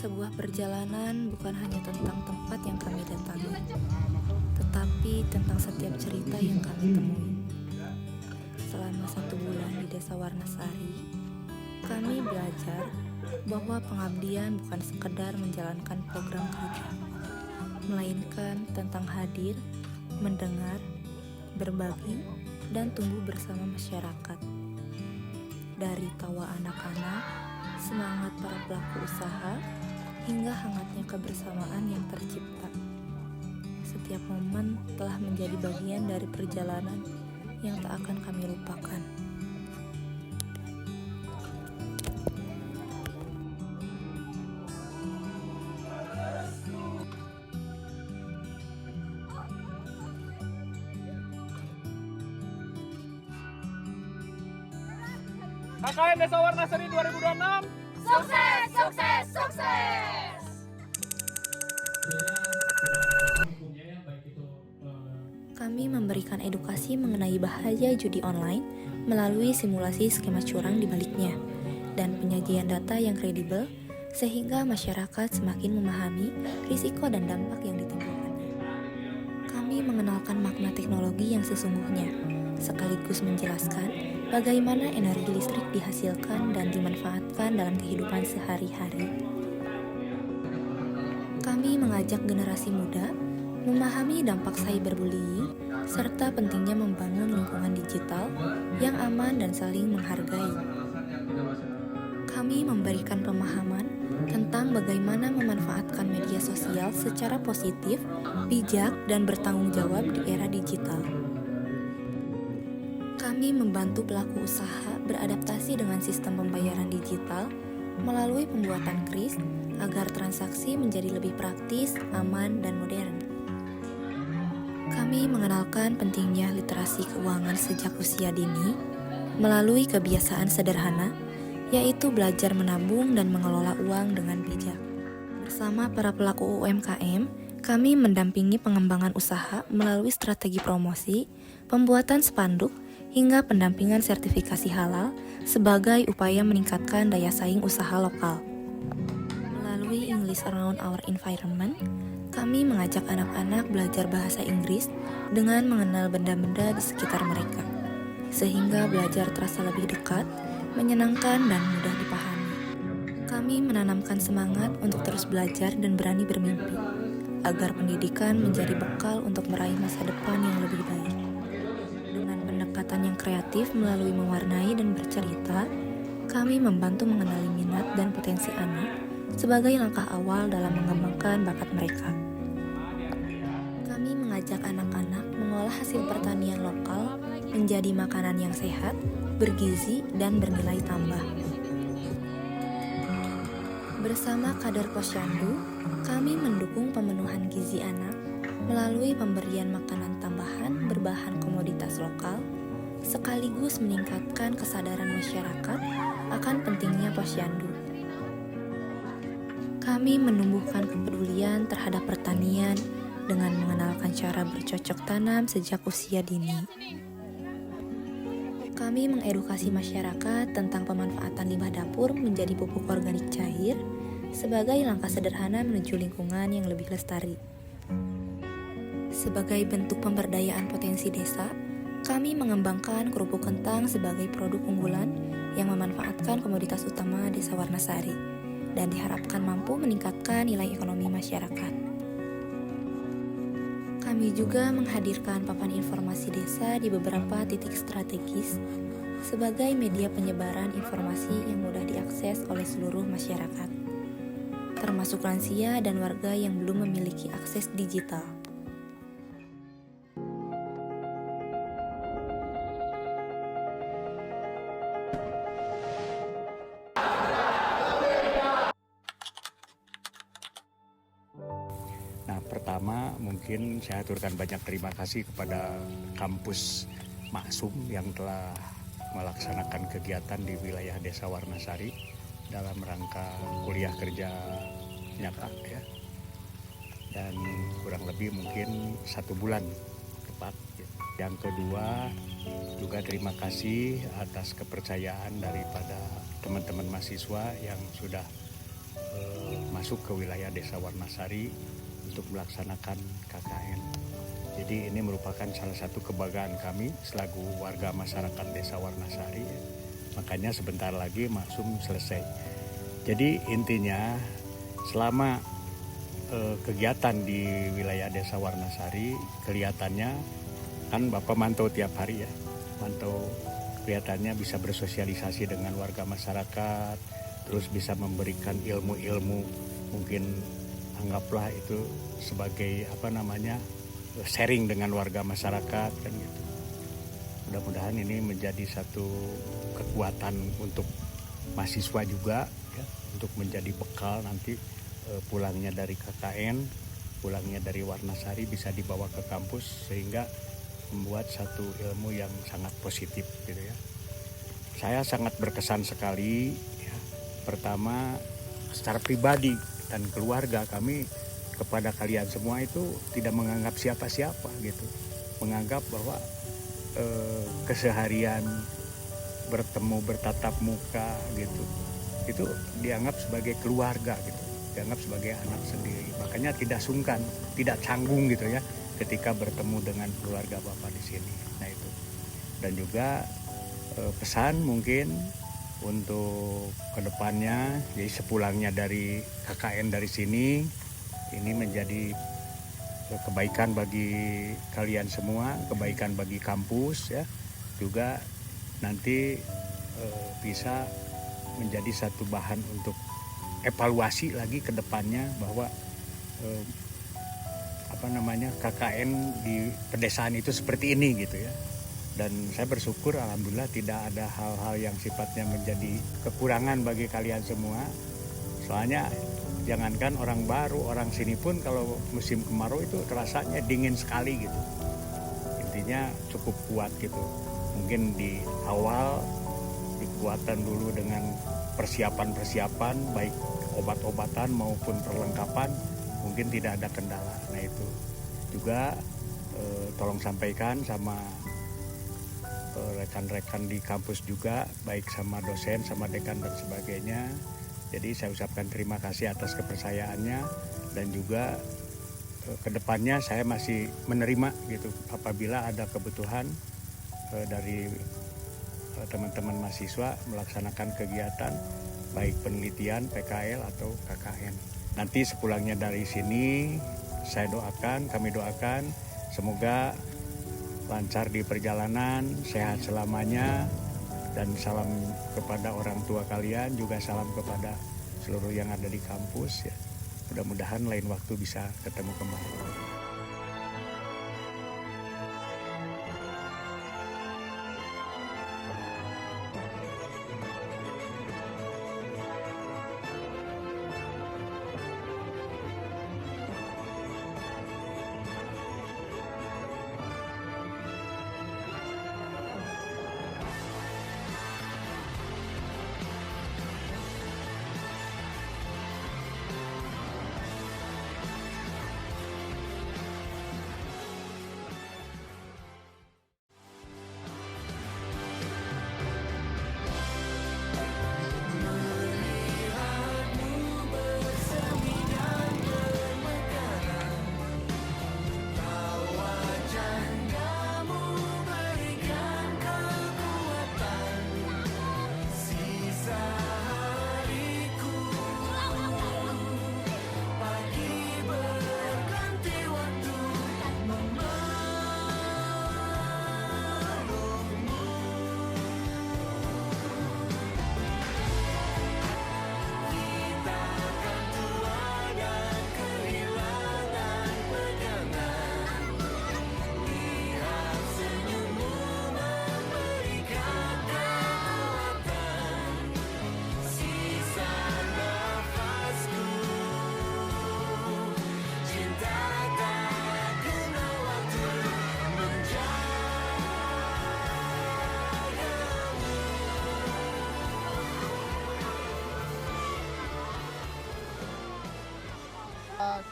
Sebuah perjalanan bukan hanya tentang tempat yang kami datangi, tetapi tentang setiap cerita yang kami temui. Selama 1 bulan di Desa Warnasari, kami belajar bahwa pengabdian bukan sekedar menjalankan program kerja, melainkan tentang hadir, mendengar, berbagi, dan tumbuh bersama masyarakat. Dari tawa anak-anak, semangat para pelaku usaha, hingga hangatnya kebersamaan yang tercipta. Setiap momen telah menjadi bagian dari perjalanan yang tak akan kami lupakan. KKN Desa Warnasari 2026. Sukses, sukses, sukses! Kami memberikan edukasi mengenai bahaya judi online melalui simulasi skema curang di baliknya dan penyajian data yang kredibel sehingga masyarakat semakin memahami risiko dan dampak yang ditimbulkannya. Kami mengenalkan makna teknologi yang sesungguhnya, sekaligus menjelaskan bagaimana energi listrik dihasilkan dan dimanfaatkan dalam kehidupan sehari-hari. Kami mengajak generasi muda memahami dampak cyberbullying serta pentingnya membangun lingkungan digital yang aman dan saling menghargai. Kami memberikan pemahaman tentang bagaimana memanfaatkan media sosial secara positif, bijak, dan bertanggung jawab di era digital. Kami membantu pelaku usaha beradaptasi dengan sistem pembayaran digital melalui pembuatan kris agar transaksi menjadi lebih praktis, aman, dan modern. Kami mengenalkan pentingnya literasi keuangan sejak usia dini melalui kebiasaan sederhana, yaitu belajar menabung dan mengelola uang dengan bijak. Bersama para pelaku UMKM, kami mendampingi pengembangan usaha melalui strategi promosi, pembuatan spanduk, hingga pendampingan sertifikasi halal sebagai upaya meningkatkan daya saing usaha lokal. Melalui English Around Our Environment, kami mengajak anak-anak belajar bahasa Inggris dengan mengenal benda-benda di sekitar mereka, sehingga belajar terasa lebih dekat, menyenangkan, dan mudah dipahami. Kami menanamkan semangat untuk terus belajar dan berani bermimpi, agar pendidikan menjadi bekal untuk meraih masa depan yang lebih baik. Dengan pendekatan yang kreatif melalui mewarnai dan bercerita, kami membantu mengenali minat dan potensi anak sebagai langkah awal dalam mengembangkan bakat mereka. Kami mengajak anak-anak mengolah hasil pertanian lokal menjadi makanan yang sehat, bergizi, dan bernilai tambah. Bersama Kader Posyandu, kami mendukung pemenuhan gizi anak melalui pemberian makanan tambahan berbahan komoditas lokal, sekaligus meningkatkan kesadaran masyarakat akan pentingnya posyandu. Kami menumbuhkan kepedulian terhadap pertanian dengan mengenalkan cara bercocok tanam sejak usia dini. Kami mengedukasi masyarakat tentang pemanfaatan limbah dapur menjadi pupuk organik cair sebagai langkah sederhana menuju lingkungan yang lebih lestari. Sebagai bentuk pemberdayaan potensi desa, kami mengembangkan kerupuk kentang sebagai produk unggulan yang memanfaatkan komoditas utama Desa Warnasari dan diharapkan mampu meningkatkan nilai ekonomi masyarakat. Kami juga menghadirkan papan informasi desa di beberapa titik strategis sebagai media penyebaran informasi yang mudah diakses oleh seluruh masyarakat, termasuk lansia dan warga yang belum memiliki akses digital. Nah, pertama mungkin saya aturkan banyak terima kasih kepada kampus Maksum yang telah melaksanakan kegiatan di wilayah Desa Warnasari dalam rangka kuliah kerja nyata ya. Dan kurang lebih mungkin 1 bulan tepat. Yang kedua juga terima kasih atas kepercayaan daripada teman-teman mahasiswa yang sudah masuk ke wilayah Desa Warnasari untuk melaksanakan KKN. Jadi ini merupakan salah satu kebanggaan kami selaku warga masyarakat Desa Warnasari. Makanya sebentar lagi Maksum selesai. Jadi intinya selama kegiatan di wilayah Desa Warnasari kelihatannya kan Bapak mantau tiap hari ya. Mantau kelihatannya bisa bersosialisasi dengan warga masyarakat, terus bisa memberikan ilmu-ilmu, mungkin anggaplah itu sebagai sharing dengan warga masyarakat kan gitu. Mudah-mudahan ini menjadi satu kekuatan untuk mahasiswa juga ya, untuk menjadi bekal nanti pulangnya dari KKN, pulangnya dari Warnasari bisa dibawa ke kampus sehingga membuat satu ilmu yang sangat positif gitu ya. Saya sangat berkesan sekali ya. Pertama secara pribadi dan keluarga kami kepada kalian semua itu tidak menganggap siapa-siapa gitu. Menganggap bahwa keseharian bertemu bertatap muka gitu itu dianggap sebagai keluarga gitu, dianggap sebagai anak sendiri. Makanya tidak sungkan, tidak canggung gitu ya ketika bertemu dengan keluarga Bapak di sini. Nah itu. Dan juga pesan mungkin untuk kedepannya, jadi sepulangnya dari KKN dari sini, ini menjadi kebaikan bagi kalian semua, kebaikan bagi kampus ya, juga nanti bisa menjadi satu bahan untuk evaluasi lagi ke depannya bahwa KKN di pedesaan itu seperti ini gitu ya. Dan saya bersyukur alhamdulillah tidak ada hal-hal yang sifatnya menjadi kekurangan bagi kalian semua. Soalnya jangankan orang baru, orang sini pun kalau musim kemarau itu terasanya dingin sekali gitu. Intinya cukup kuat gitu. Mungkin di awal dikuatkan dulu dengan persiapan-persiapan baik obat-obatan maupun perlengkapan, mungkin tidak ada kendala. Nah itu juga tolong sampaikan sama rekan-rekan di kampus juga, baik sama dosen, sama dekan dan sebagainya. Jadi saya ucapkan terima kasih atas kepercayaannya dan juga kedepannya saya masih menerima gitu apabila ada kebutuhan dari teman-teman mahasiswa melaksanakan kegiatan baik penelitian, PKL atau KKN. Nanti sepulangnya dari sini kami doakan semoga lancar di perjalanan, sehat selamanya. Dan salam kepada orang tua kalian, juga salam kepada seluruh yang ada di kampus ya. Mudah-mudahan lain waktu bisa ketemu kembali.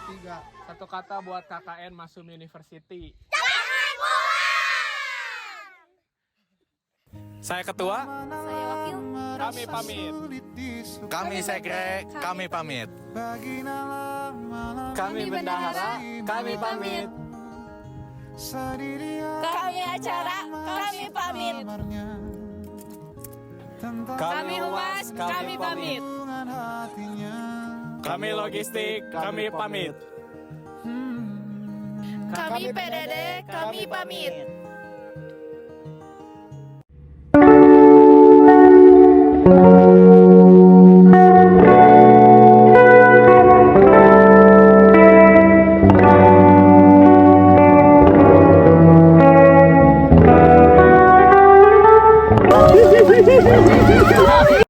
Tiga. Satu kata buat KKN Maksum University. Saya ketua. Saya wakil. kami pamit. Kami sekre, kami pamit. Kami bendahara, kami pamit. Kami acara, kami pamit. Kami humas, kami pamit. Kami logistik, kami pamit. Kami PDD, kami pamit.